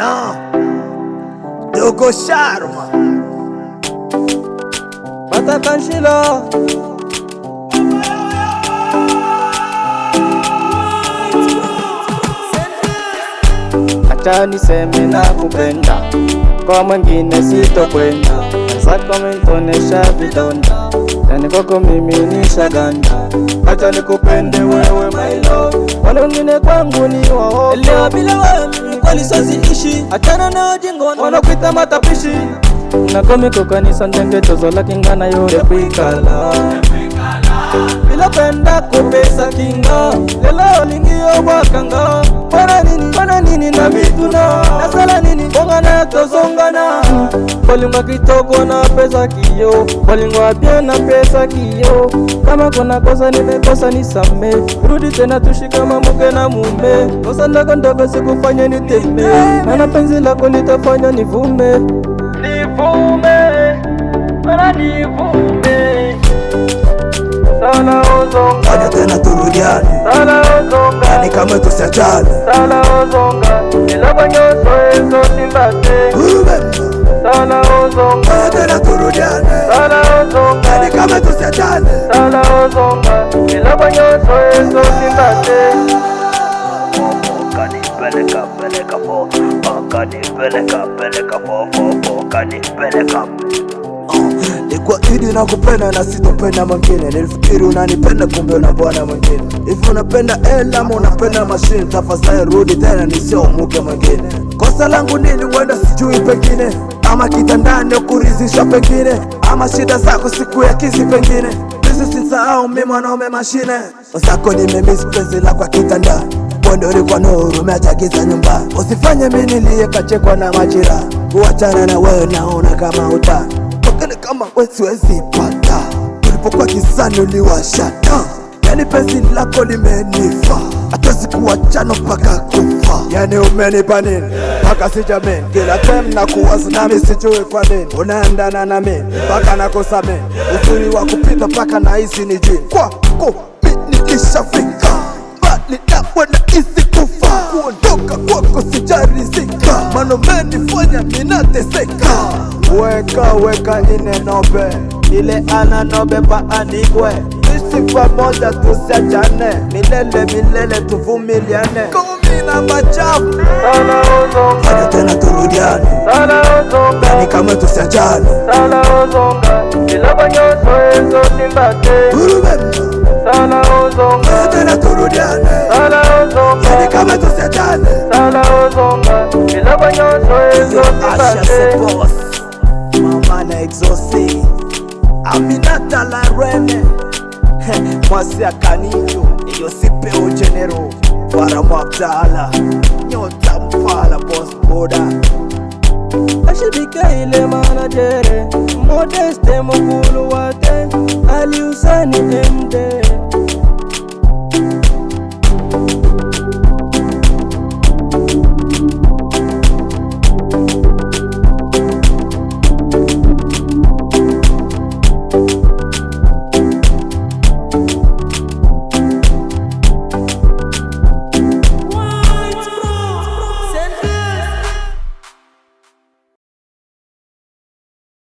No, Dogo Sharma Batakanshila acha niseme nakupenda, kwa mwingine sitokwenda. Zako umenitonesha vidonda, yani kwako mimi nishaganda. Acha nikupende wewe my love, wale wengine kwangu ni waoga. Leo bila wewe mimi kweli siwezi ishi, achana na jingo wanakuita matapishi. Nakomiko kanisa ndenge tozo la kingana yore kwikala bila penda kupesa kinga, lelo lingio wakanga. Wana nini na mituna, nasala nini bonga na tozongana. Walingwa kitoko na pesa kiyo, walingwa bien na pesa kiyo. Kama kuna kosa nimekosa nisame, rudi tena tushikama mke na mume. Kosa ndogo ndogo sikufanya niteme, na penzi lako litafanya nivume. Sala ozonga, fanya tena turudiane. sala ozonga, Yani kama tusiachane. sala ozonga, ilaba nyoso ezo simbate. Sala ozonga, Fanya tena turudiane. sala ozonga, Yani kama tusiachane. sala ozonga, ilaba nyoso ezo simbate. Nilikuwa idi na kupenda na sitopenda mwingine. Nilifikiri unanipenda kumbe una bwana mwingine. Hivi unapenda hela ama unapenda mashine? Tafadhali rudi tena nisiomuke mwingine. Kosa langu nini wenda sijui pengine, ama kitandani ukurizisha pengine, ama shida zako siku ya kizi pengine. Hizi sisahau mimi mwanaume mashine. Usako nimemiss penzi la kwa kitanda, Bondo ulikuwa nuru umeachagiza nyumba. Usifanye mimi nilie kachekwa na majira, kuachana na wewe naona kama uta Wakane kama wewe siwezi pata. Ulipokuwa kisani uliwashata, yani penzi lako limenifa, hata sikuachana mpaka kufa. Yani umenipa nini mpaka sijamini, kila time na kuwaza nami sijui kwa nini. Unaendana na mimi mpaka nakosa mimi, uzuri wa kupita mpaka nahisi ni jini. Kwako mimi nilishafika mbali nawe nahisi kufa, kuondoka kwako sijarizika, maana umenifanya ninateseka. Weka ine nobe, ile ana nobe paandikwe, sisi pamoja tusiachane, milele tuvumiliane. Kumi na machafu, Sala ozonga, fanya tena turudiane. sala ozonga, Yani kama tusiachane. sala ozonga, ilaba nyoso ezo simbate. Sala ozonga, Fanya tena turudiane. sala ozonga, Yani kama tusiachane. sala ozonga, ilaba nyoso ezo Asha simbate. se boss, mama na exaucé, Aminata la reine, Mwasi akanijo, iyo sipeo genero, Wara mwabtala, nyota mfala boss boda. Ashibika ile manajere, Modeste mkulu wate, Ali Hussein MD.